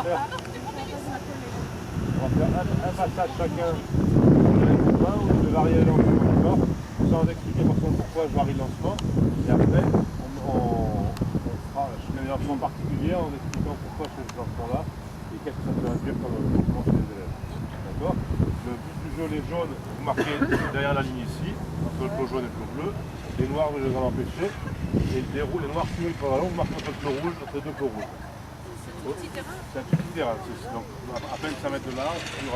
On va faire un passage chacun ou de varier le lancement, d'accord? Sans expliquer pourquoi je varie le lancement. Et après, je mets un lancement particulier en expliquant pourquoi je fais ce lancement-là et qu'est-ce que ça peut induire comme comportement chez les élèves. D'accord? Le but du jeu, les jaunes, vous marquez derrière la ligne ici, entre le clos jaune et le clos bleu. Les noirs, vous les en empêchez. Et les noirs cumulent pour la longue, vous marquez entre le clos rouge, entre les deux clos rouges. C'est un petit terrain. C'est un petit terrain. Donc, à peine 5 mètres de large sur 10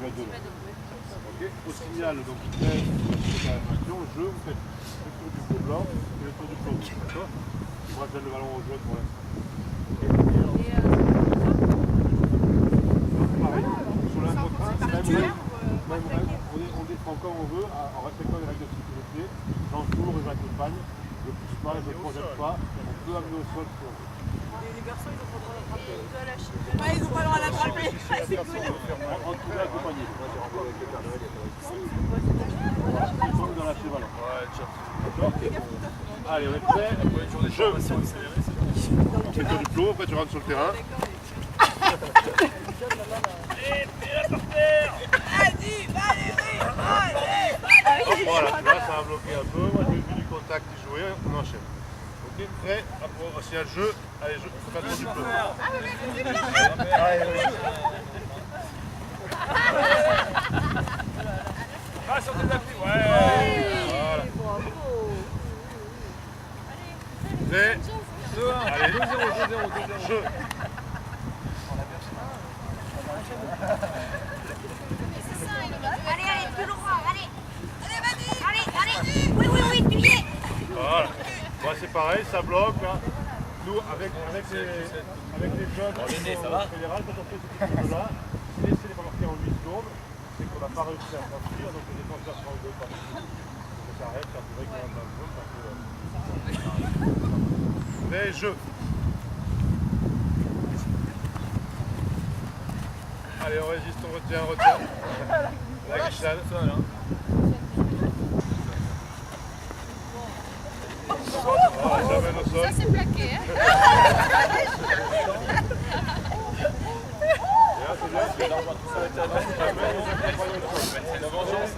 mètres de long. Okay. Au signal, donc, je fais l'animation, jeu, vous faites le tour du clos blanc et le tour du clos rouge. D'accord? Moi, je donne le ballon au jaune pour l'instant. Pareil. Sur l'info-train, même règle. On défend comme on veut, en respectant les règles de sécurité. J'entoure et j'accompagne. Je ne pousse pas, je ne projette pas. On peut amener au sol si on veut. Les garçons, ils ont pas le droit d'attraper. Ouais, ils ont pas le droit d'attraper. C'est cool. Entourer, accompagner. Dans la cheval. Allez, on est prêt. Jeu. On fait le tour du clos, après tu rentres sur le terrain. Vas-y, Valérie, allez. Voilà, là ça va bloquer un peu. Moi j'ai vu du contact qui jouait, on enchaîne. Ok, prêt. S'il y a le jeu, allez, je fais le tour du clos. Ah, sur tes tapis, ouais. Voilà. Prêt. Allez, 2-0, 2-0. Jeu. Allez, plus droit, allez. Allez, oui, tu y es. Voilà. Bon, c'est pareil, ça bloque. Là. Nous, avec les jeunes, au fédéral, quand on fait ce type de là, si laisser les marquer en 8 secondes, c'est qu'on n'a pas réussi à franchir, donc les défenseurs sont en deux parties. Donc ça arrête, ça pourrait qu'on rentre dans le jeu, ça peut... Mais jeu. Allez, on résiste, on retient. La glissade. Voilà, ça mène au sol. Ça, c'est plaqué, hein. C'est la vengeance.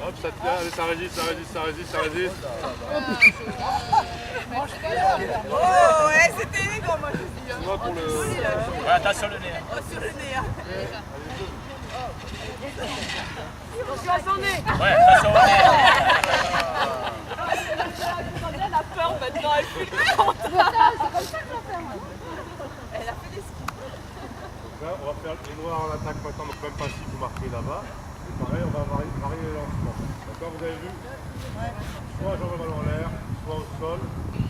Hop, ça tient, allez, ça résiste. Oh, ouais, c'était élégant, moi, je dis. Moi pour le... Ouais, attention le nez. Oh, sur le nez. Attention à son nez. Ouais, attention au nez. Elle a peur maintenant, elle fait plus contente. C'est comme ça qu'on fait, moi. Elle a fait des skis. Donc là, on va faire les noirs en attaque maintenant, donc même principe, vous marquez là-bas. Et pareil, on va varier les lancements. D'accord, vous avez vu? Soit j'envoie le ballon en l'air, soit au sol,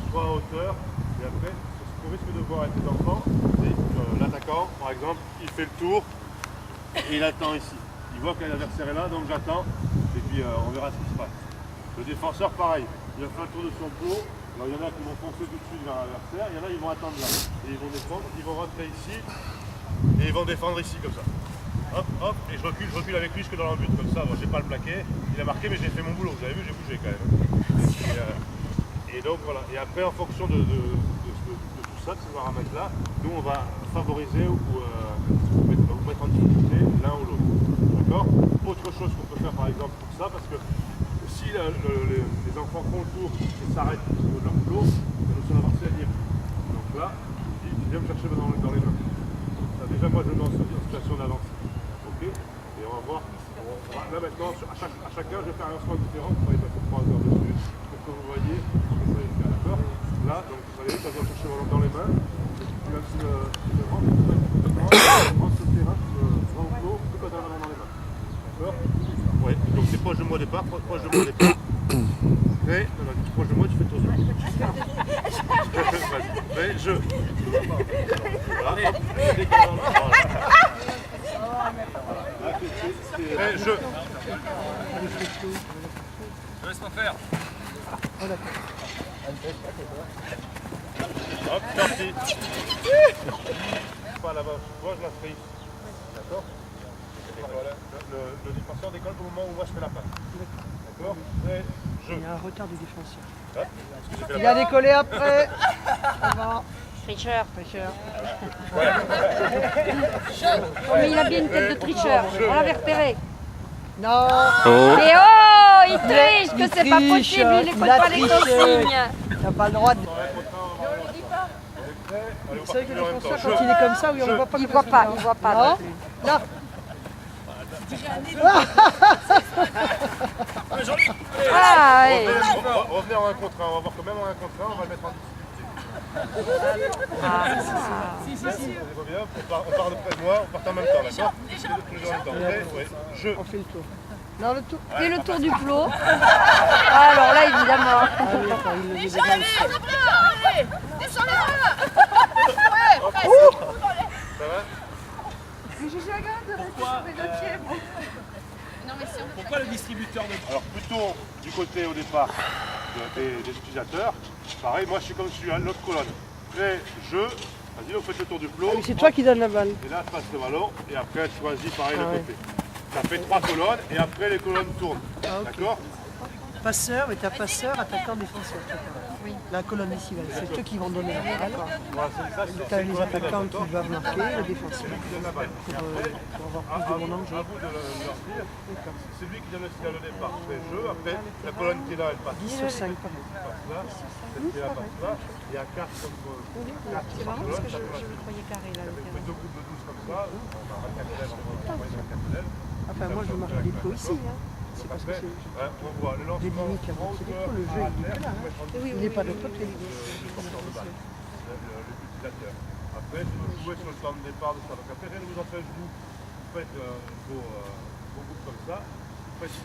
soit à hauteur. Et après, ce qu'on risque de voir avec les enfants, c'est l'attaquant, par exemple, il fait le tour et il attend ici. Il voit que l'adversaire est là, donc j'attends. Et puis on verra ce qui se passe. Le défenseur, pareil. Il va faire le tour de son pot. Alors il y en a qui vont foncer tout de suite vers l'adversaire, il y en a qui vont attendre là. Et ils vont défendre, ils vont rentrer ici et ils vont défendre ici comme ça. Hop, hop, et je recule avec lui jusque dans l'embut, comme ça, moi j'ai pas le plaqué, il a marqué mais j'ai fait mon boulot, vous avez vu, j'ai bougé quand même. Et donc voilà, et après en fonction de tout ça, de ces paramètres là, nous on va favoriser ou mettre en difficulté l'un ou l'autre. D'accord? Autre chose qu'on peut faire par exemple pour ça, parce que si les enfants font le tour et s'arrêtent au niveau de leur clos, nous sommes avancés à dire. Donc là, ils viennent me chercher dans les mains. Ça, déjà moi je me mets en situation d'avance. Ok? Et on va voir. Là maintenant, à chacun je vais faire un lancement différent pour aller passer 3 heures dessus. Pour que vous voyez ce que vous allez faire. D'accord? Là, donc vous voyez, ça vient chercher dans les mains. Et puis là, tu me rentres sur le terrain, tu me rends au clos, tout quand tu as la main dans les mains. D'accord? Ouais, donc c'est proche de moi au départ, proche de moi au départ. Prêt? Proche de moi, tu fais ton jeu. Vas-y. Prêt? Jeu. Voilà, hop, je décale dans le... Prêt? Jeu. Je laisse pas faire. Hop, sorti. Pas là-bas, moi je la ferai ici. D'accord? Le défenseur décolle au moment où moi je fais la passe. D'accord? D'accord? Prêt, jeu. Il y a un retard du défenseur. Parce que j'ai fait la Il a décollé après. Ça va. Tricheur. Tricheur. Mais il a bien une tête de tricheur. On l'avait repéré. Non. Et oh, il triche, que c'est pas triche, possible, il écoute il a pas les triché. consignes. T'as pas le droit de. On va être content, on va voir ça. On est prêt? Allez, on C'est vrai part que le en même défenseur, temps. quand il est comme ça, oui, on ne voit pas. Il voit pas, il voit pas. Non. non plus. Là. Ah, ouais. Revenez en 1 contre 1, on va voir que même en 1 contre 1, on va le mettre en difficulté. On revient, on part de près de moi, on part en même temps, d'accord? Toujours en même temps. Prêt? Oui. Jeu. On fait le tour. Non, le tour. Fais le tour du plot. Ah, alors là, évidemment. Ah oui, d'accord, il le dit déjà aussi. Ça va? Pourquoi le distributeur de... Alors plutôt du côté au départ des utilisateurs, pareil, moi je suis comme celui à l'autre colonne. Prêt, jeu, vas-y, vous faites le tour du plot. Ah oui, c'est toi qui donne la balle. Et là, tu passes le ballon et après tu choisis pareil le côté. Ça fait 3 colonnes et après les colonnes tournent. D'accord? Passeur, mais t'as passeur, attaquant, défenseur. Oui. La colonne ici, c'est eux qui vont donner la balle. Voilà, c'est ça, c'est T'as les attaquants qui doivent marquer, le défenseur. qui donne la balle. Pour avoir plus de bon À enjeu. vous de leur dire, c'est lui qui donne le signal au départ. Fait jeu, après la colonne qui est là, elle passe. 10 sur 5 par Passe là, celle qui est là passe là. Il y a 4 comme C'est marrant parce que je le croyais carré là. Vous faites 2 groupes de 12 comme ça, on va 4 élèves, on va 4 élèves. Enfin, moi je marque des plots ici. Hein. C'est parce que Après, c'est on voit le lancement, limites à moitié des plots. Le jeu il est là. Hein. Il n'est pas de côté. l'utilisateur. Après, si vous jouez sur le temps de départ de ça, donc après, rien ne vous empêche, vous faites vos groupes comme ça, vous faites 6,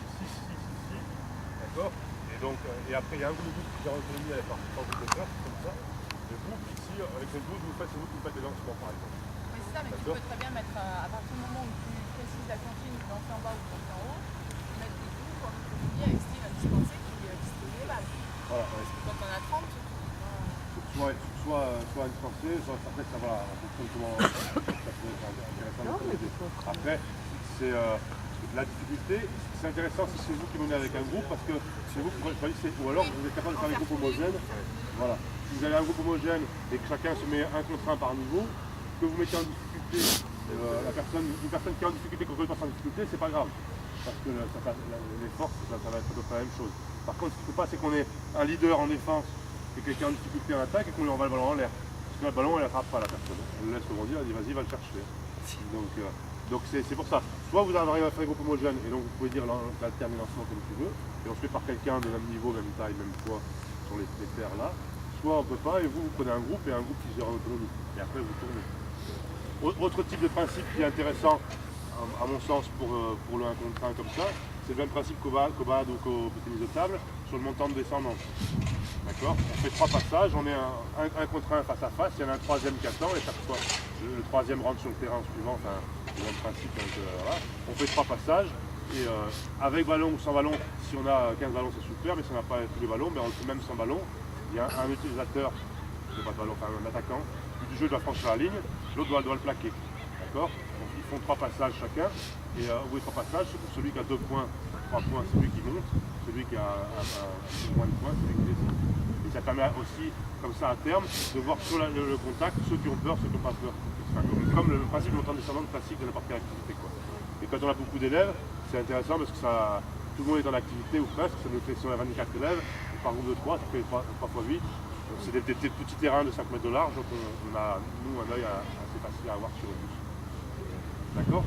d'accord? Et donc, et après, il y a un groupe de 12 qui est retenu à la partie de faire, comme ça. Le groupe ici, avec le 12, vous faites les lancements, par exemple. Mais c'est ça, mais tu peux très bien mettre, à partir du moment où tu précises la consigne, tu lances en bas ou tu lances en haut, mettre des groupes, comme tu dis, avec Steve à dispenser qui distribue les balles. Voilà, ouais. Quand on a 30, soit dispensé, soit après ça va, en fonction de comment ça peut être intéressant de connaître. Après, c'est la difficulté, c'est intéressant si c'est vous qui menez avec un groupe parce que c'est vous qui choisissez, ou alors vous êtes capable de faire des groupes homogènes. Voilà. Si vous avez un groupe homogène et que chacun se met un contre un par niveau, que vous mettez en difficulté une personne qui est en difficulté contre une personne en difficulté, c'est pas grave. Parce que les forces, ça va être à peu près la même chose. Par contre, ce qu'il ne faut pas, c'est qu'on ait un leader en défense et quelqu'un en difficulté en attaque et qu'on lui envoie le ballon en l'air. Parce que le ballon, elle n'attrape pas la personne. Elle le laisse rebondir, elle dit vas-y, va le chercher. Donc c'est pour ça. Soit vous arrivez à faire un groupe homogène et donc vous pouvez dire l'alterner lancement comme tu veux, et on se fait par quelqu'un de même niveau, même taille, même poids sur les terres là. Soit on ne peut pas et vous prenez un groupe et un groupe qui gère en autonomie. Et après vous tournez. Autre type de principe qui est intéressant, à mon sens, pour le 1 contre 1 comme ça, c'est le même principe qu'au bad ou qu'au petit mise de table sur le montant de descendance. D'accord? On fait 3 passages, on est un contre 1 face à face, il y en a un troisième qui attend et chaque fois le troisième rentre sur le terrain suivant, enfin le même principe. Donc, voilà. On fait 3 passages et avec ballon ou sans ballon, si on a 15 ballons c'est super, mais si on n'a pas tous les ballons, ben on le fait même sans ballon. Il y a un utilisateur, pas de ballon, enfin un attaquant, du jeu doit franchir la ligne, l'autre doit le plaquer. D'accord? Donc ils font 3 passages chacun, et au bout des 3 passages, celui qui a 2 points, 3 points, c'est lui qui monte, celui qui a moins de points, c'est lui qui descend. Et ça permet aussi, comme ça à terme, de voir sur le contact, ceux qui ont peur, ceux qui n'ont pas peur. Enfin, comme le principe de montant descendant classique de n'importe quelle activité. Quoi. Et quand on a beaucoup d'élèves, c'est intéressant parce que tout le monde est en activité ou presque, ça nous fait si on a 24 élèves, par groupe de 3, ça fait 3 fois 8. C'est des petits terrains de 5 mètres de large, donc on a, nous, un œil assez facile à avoir sur le bus. D'accord?